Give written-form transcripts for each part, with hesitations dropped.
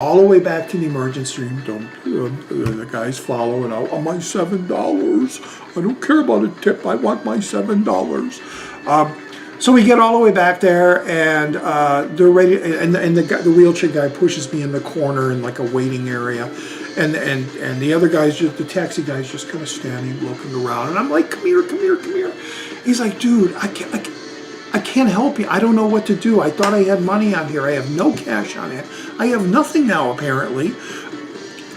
all the way back to the emergency room. The guy's following out. Oh, my $7. I don't care about a tip. I want my $7. So we get all the way back there, and they're ready. And the wheelchair guy pushes me in the corner in like a waiting area, and the other guys, the taxi guy's just kind of standing, looking around, and I'm like, come here, come here, come here. He's like, dude, I can't help you. I don't know what to do. I thought I had money on here. I have no cash on it. I have nothing now, apparently.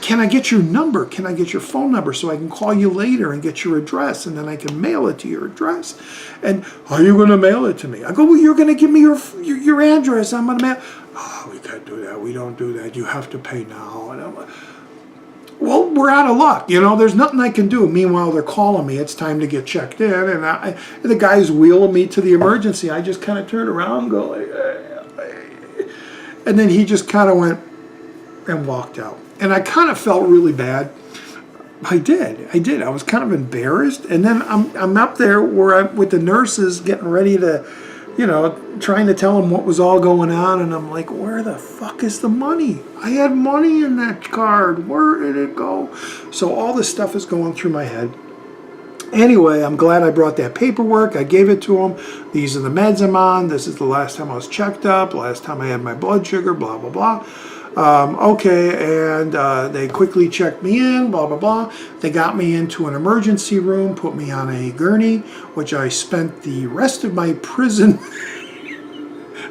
Can I get your number? Can I get your phone number so I can call you later and get your address, and then I can mail it to your address? And how are you going to mail it to me? I go, well, you're going to give me your address. I'm going to mail. Oh, we can't do that. We don't do that. You have to pay now. And I'm like, well, we're out of luck. You know, there's nothing I can do. Meanwhile, they're calling me. It's time to get checked in. And the guy's wheeling me to the emergency. I just kind of turned around and go, like, and then he just kind of went and walked out. And I kind of felt really bad. I did. I was kind of embarrassed. And then I'm up there where I'm with the nurses getting ready to, you know, trying to tell them what was all going on. And I'm like, where the fuck is the money? I had money in that card. Where did it go? So all this stuff is going through my head. Anyway, I'm glad I brought that paperwork. I gave it to them. These are the meds I'm on. This is the last time I was checked up. Last time I had my blood sugar, blah, blah, blah. Okay, and they quickly checked me in, blah, blah, blah. They got me into an emergency room, put me on a gurney, which I spent the rest of my prison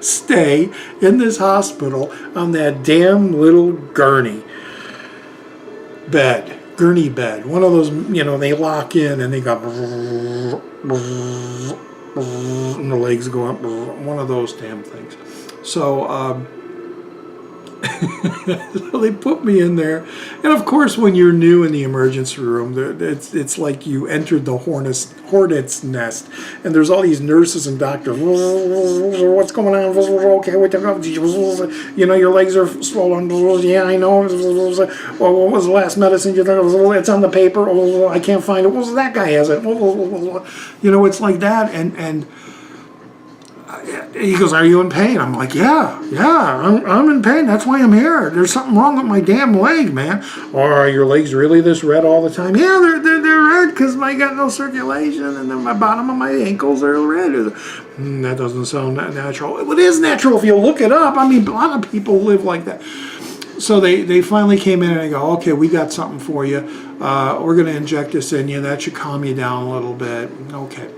stay in this hospital on that damn little gurney bed. One of those, you know, they lock in and they go, and the legs go up, one of those damn things. So, so they put me in there, and of course, when you're new in the emergency room, it's like you entered the hornet's nest, and there's all these nurses and doctors. What's going on? Okay, you know, your legs are swollen. Yeah, I know. Well, what was the last medicine you took? It's on the paper. I can't find it. Well, that guy has it. You know, it's like that, and he goes, are you in pain? I'm like, yeah, I'm in pain. That's why I'm here. There's something wrong with my damn leg, man. Or are your legs really this red all the time? Yeah, they're red because I got no circulation, and then my bottom of my ankles are red. That doesn't sound natural. It is natural if you look it up. I mean, a lot of people live like that. So they finally came in and they go, okay, we got something for you. We're going to inject this in you. That should calm you down a little bit. Okay.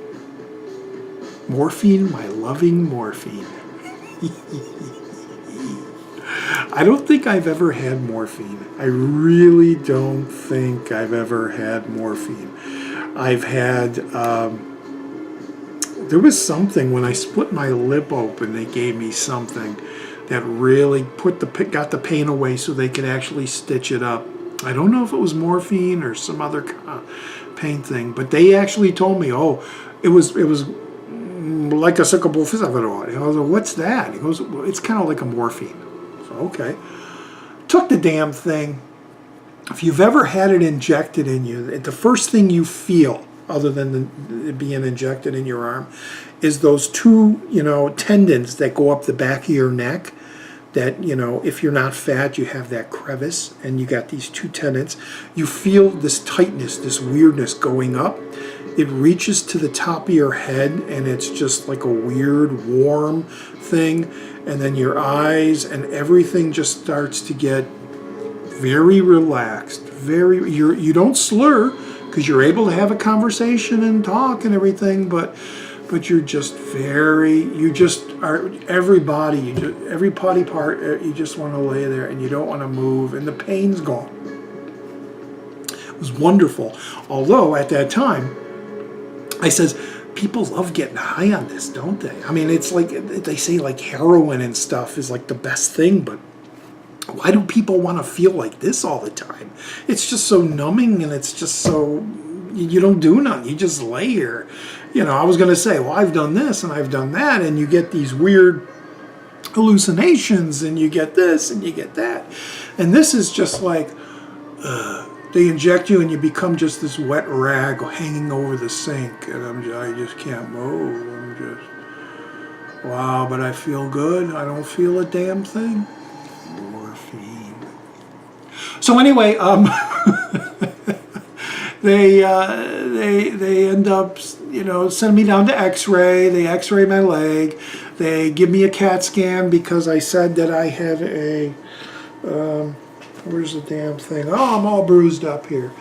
Morphine, my loving morphine. I don't think I've ever had morphine. I really don't think I've ever had morphine. I've had, there was something when I split my lip open, they gave me something that really got the pain away so they could actually stitch it up. I don't know if it was morphine or some other pain thing, but they actually told me, oh, it was like a suckable fizz-a-vidor. I was like, what's that? He goes, well, it's kind of like a morphine. So, okay. Took the damn thing. If you've ever had it injected in you, the first thing you feel, other than it being injected in your arm, is those two, you know, tendons that go up the back of your neck. That, you know, if you're not fat, you have that crevice, and you got these two tendons. You feel this tightness, this weirdness going up. It reaches to the top of your head, and it's just like a weird, warm thing. And then your eyes and everything just starts to get very relaxed. You don't slur because you're able to have a conversation and talk and everything, but you're just every body part, you just want to lay there and you don't want to move, and the pain's gone. It was wonderful. Although at that time, I says, people love getting high on this, don't they? I mean, it's like, they say like heroin and stuff is like the best thing, but why do people want to feel like this all the time? It's just so numbing, and it's just so, you don't do nothing. You just lay here. You know, I was going to say, well, I've done this and I've done that, and you get these weird hallucinations, and you get this and you get that. And this is just like, they inject you and you become just this wet rag hanging over the sink, and I just can't move. I'm just, wow, but I feel good. I don't feel a damn thing. Morphine. So anyway, they end up, you know, sending me down to X-ray. They X-ray my leg. They give me a CAT scan because I said that I had a, where's the damn thing? Oh, I'm all bruised up here.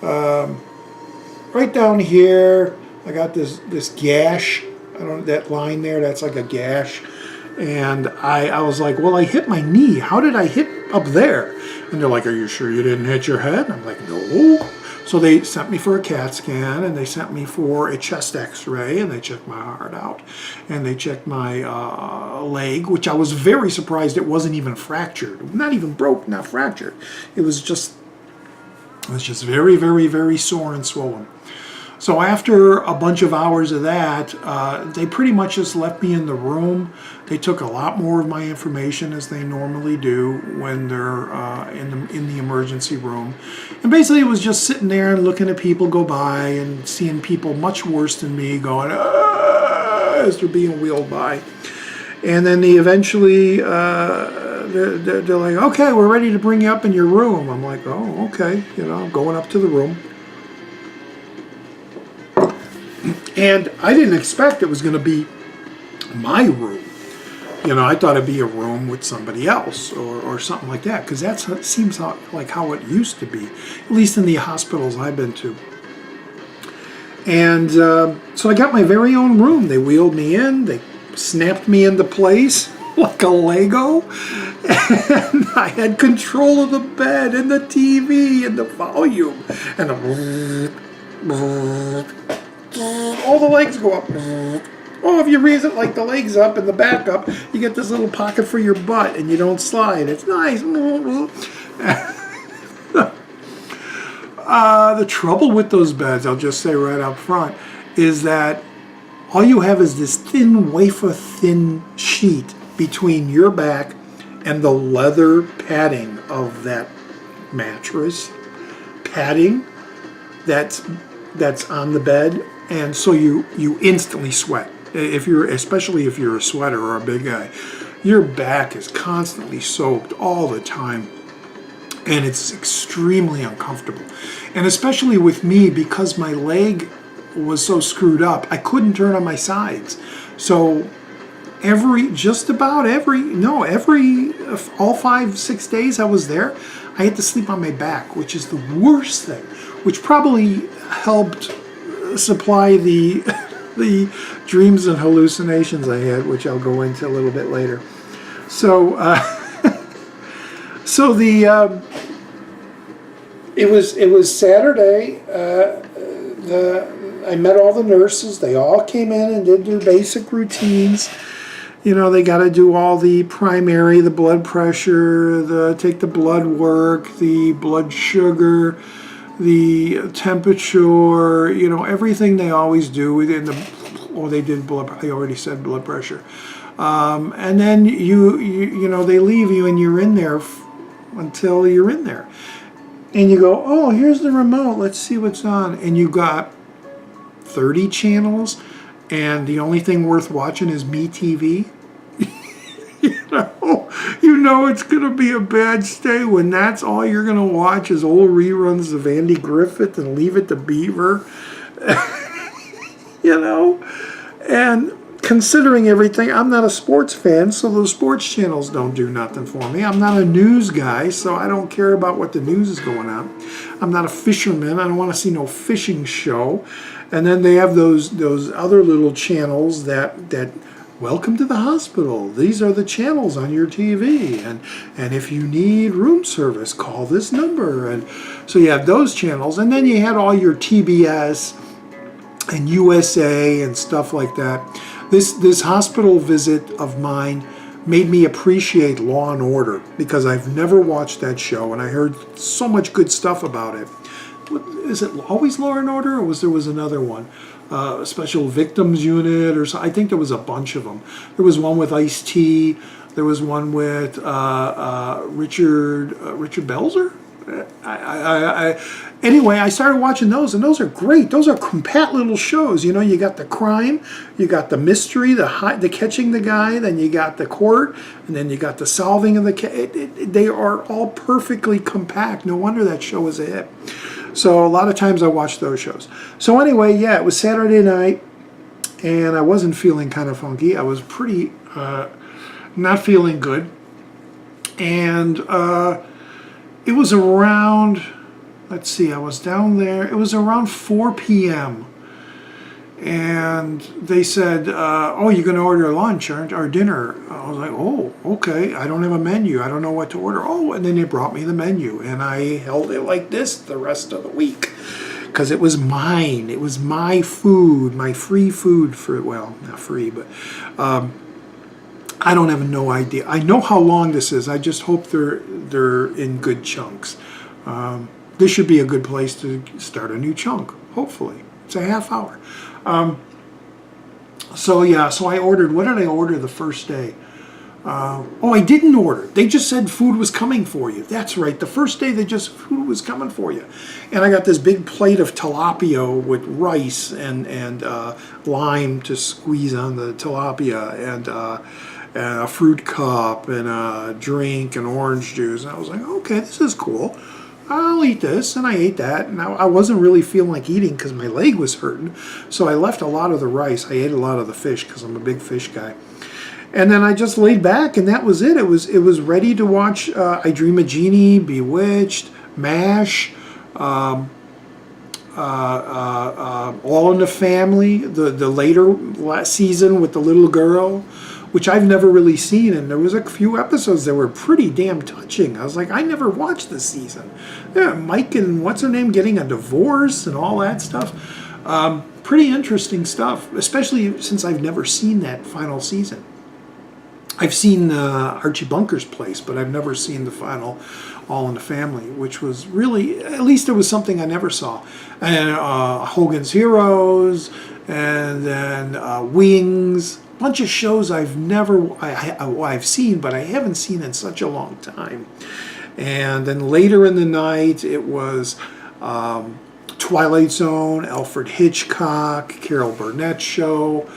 Right down here, I got this gash. I don't, that line there, that's like a gash. And I was like, well, I hit my knee. How did I hit up there? And they're like, are you sure you didn't hit your head? I'm like, no. So they sent me for a CAT scan, and they sent me for a chest X-ray, and they checked my heart out, and they checked my leg, which I was very surprised it wasn't even fractured. Not even broke, not fractured. It was just very, very, very sore and swollen. So after a bunch of hours of that, they pretty much just left me in the room. They took a lot more of my information, as they normally do when they're in the emergency room. And basically it was just sitting there and looking at people go by and seeing people much worse than me going, "Ah," as they're being wheeled by. And then they eventually, they're like, okay, we're ready to bring you up in your room. I'm like, oh, okay, you know, I'm going up to the room. And I didn't expect it was going to be my room. You know, I thought it'd be a room with somebody else or something like that, because that seems like how it used to be, at least in the hospitals I've been to. And so I got my very own room. They wheeled me in. They snapped me into place like a Lego. And I had control of the bed and the TV and the volume. And all the legs go up. Oh, if you raise it like the legs up and the back up, you get this little pocket for your butt and you don't slide. It's nice. The trouble with those beds, I'll just say right up front, is that all you have is this thin, wafer-thin sheet between your back and the leather padding of that mattress. Padding that's on the bed, and so you instantly sweat. Especially if you're a sweater or a big guy, your back is constantly soaked all the time, and it's extremely uncomfortable. And especially with me, because my leg was so screwed up, I couldn't turn on my sides. So all 5-6 days I was there, I had to sleep on my back, which is the worst thing, which probably helped supply the dreams and hallucinations I had, which I'll go into a little bit later. So, it was Saturday. I met all the nurses. They all came in and did their basic routines. You know, they got to do all the primary, the blood pressure, take the blood work, the blood sugar, the temperature, you know, everything they always do within they did blood. I already said blood pressure, and then you know, they leave you and you're in there until you're in there, and you go, oh, here's the remote. Let's see what's on, and you got 30 channels, and the only thing worth watching is MeTV. You know it's going to be a bad stay when that's all you're going to watch is old reruns of Andy Griffith and Leave It to Beaver. You know? And considering everything, I'm not a sports fan, so those sports channels don't do nothing for me. I'm not a news guy, so I don't care about what the news is going on. I'm not a fisherman. I don't want to see no fishing show. And then they have those other little channels that welcome to the hospital. These are the channels on your TV. And if you need room service, call this number. And so you have those channels. And then you had all your TBS and USA and stuff like that. This hospital visit of mine made me appreciate Law and Order, because I've never watched that show and I heard so much good stuff about it. Is it always Law and Order, or was another one? Special Victims Unit, or so. I think there was a bunch of them. There was one with Ice-T. There was one with Richard Belzer. Anyway, I started watching those, and those are great. Those are compact little shows. You know, you got the crime, you got the mystery, the catching the guy, then you got the court, and then you got the solving of the case. They are all perfectly compact. No wonder that show was a hit. So a lot of times I watch those shows. So anyway, yeah, it was Saturday night, and I wasn't feeling kind of funky. I was pretty not feeling good. And it was around, let's see, I was down there. It was around 4 p.m. And they said, oh, you're going to order lunch or dinner. I was like, oh, okay. I don't have a menu. I don't know what to order. Oh, and then they brought me the menu. And I held it like this the rest of the week. Because it was mine. It was my food, my free food for, well, not free, but I don't have no idea. I know how long this is. I just hope they're in good chunks. This should be a good place to start a new chunk, hopefully. It's a half hour. So I ordered, what did I order the first day? Oh, I didn't order. They just said food was coming for you. That's right. The first day food was coming for you. And I got this big plate of tilapia with rice and lime to squeeze on the tilapia and a fruit cup and a drink and orange juice. And I was like, okay, this is cool. I'll eat this. And I ate that. And I wasn't really feeling like eating because my leg was hurting. So I left a lot of the rice. I ate a lot of the fish because I'm a big fish guy. And then I just laid back, and that was it. It was ready to watch I Dream of Jeannie, Bewitched, MASH, All in the Family, the later last season with the little girl, which I've never really seen. And there was a few episodes that were pretty damn touching. I was like, I never watched this season. Yeah, Mike and what's her name getting a divorce and all that stuff. Pretty interesting stuff, especially since I've never seen that final season. I've seen Archie Bunker's Place, but I've never seen the final All in the Family, which was really, at least it was something I never saw. And Hogan's Heroes, and then Wings, a bunch of shows I've seen, but I haven't seen in such a long time. And then later in the night, it was Twilight Zone, Alfred Hitchcock, Carol Burnett Show,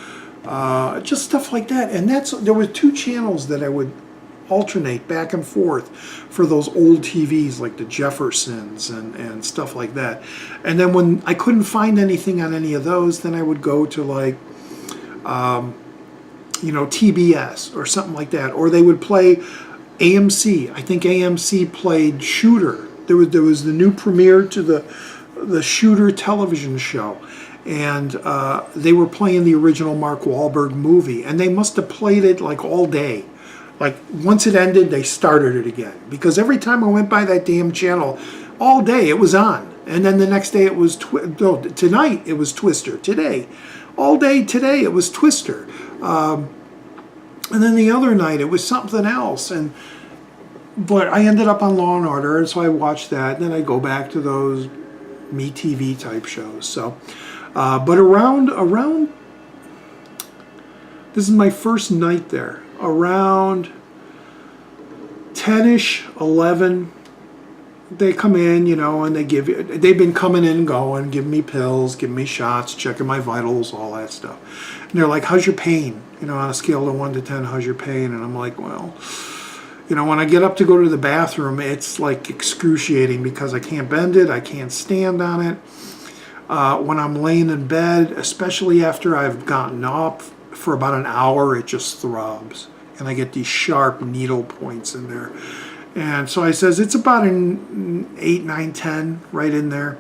just stuff like that. And there were 2 channels that I would alternate back and forth for those old TVs like the Jeffersons and stuff like that. And then when I couldn't find anything on any of those, then I would go to like TBS or something like that, or they would play AMC. I think AMC played Shooter. There was the new premiere to the Shooter television show. And they were playing the original Mark Wahlberg movie, and they must have played it like all day. Like once it ended, they started it again, because every time I went by that damn channel, all day it was on. And then the next day it was tonight it was Twister. Today, all day today it was Twister. And then the other night it was something else. But I ended up on Law and Order, and so I watched that. And then I go back to those MeTV type shows. So. But around, this is my first night there, around 10-ish, 11, they come in, and they've been coming in and going, giving me pills, giving me shots, checking my vitals, all that stuff. And they're like, how's your pain? On a scale of 1 to 10, how's your pain? And I'm like, well, when I get up to go to the bathroom, it's like excruciating because I can't bend it, I can't stand on it. When I'm laying in bed, especially after I've gotten up for about an hour, it just throbs. And I get these sharp needle points in there. And so I says, it's about an 8, 9, 10, right in there.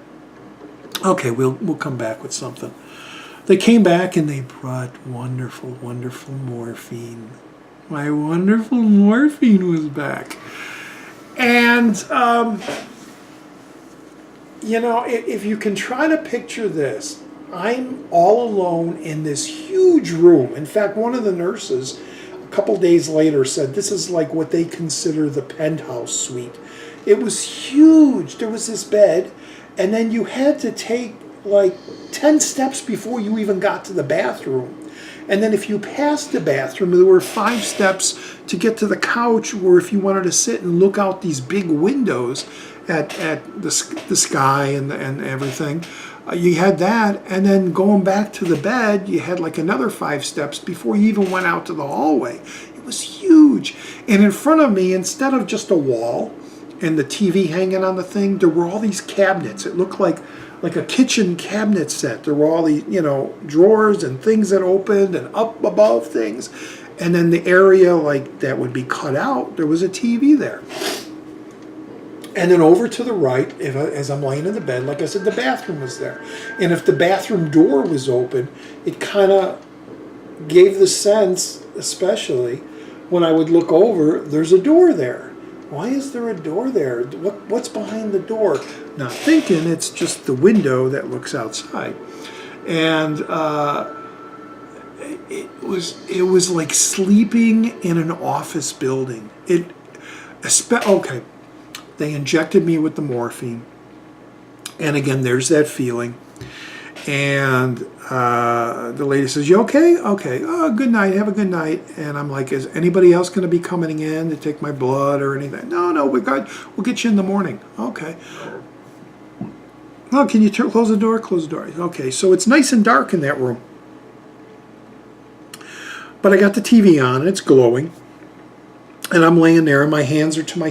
Okay, we'll come back with something. They came back and they brought wonderful, wonderful morphine. My wonderful morphine was back. And, if you can try to picture this, I'm all alone in this huge room. In fact, one of the nurses, a couple days later, said this is like what they consider the penthouse suite. It was huge. There was this bed, and then you had to take like 10 steps before you even got to the bathroom. And then if you passed the bathroom, there were 5 steps to get to the couch, where if you wanted to sit and look out these big windows at the sky and everything, you had that. And then going back to the bed, you had like another 5 steps before you even went out to the hallway. It was huge. And in front of me, instead of just a wall and the TV hanging on the thing, there were all these cabinets. It looked like a kitchen cabinet set. There were all these, drawers and things that opened and up above things. And then the area like that would be cut out, there was a TV there. And then over to the right, as I'm laying in the bed, like I said, the bathroom was there. And if the bathroom door was open, it kind of gave the sense, especially when I would look over, there's a door there. Why is there a door there? What's behind the door? Not thinking it's just the window that looks outside. And it was like sleeping in an office building. Okay, they injected me with the morphine, and again, there's that feeling. And the lady says, "You okay?" "Okay." "Oh, good night. Have a good night." And I'm like, "Is anybody else going to be coming in to take my blood or anything?" No, we're good. We'll get you in the morning." "Okay." "Oh, can you close the door?" "Close the door." "Okay." So it's nice and dark in that room. But I got the TV on, and it's glowing. And I'm laying there, and my hands are to my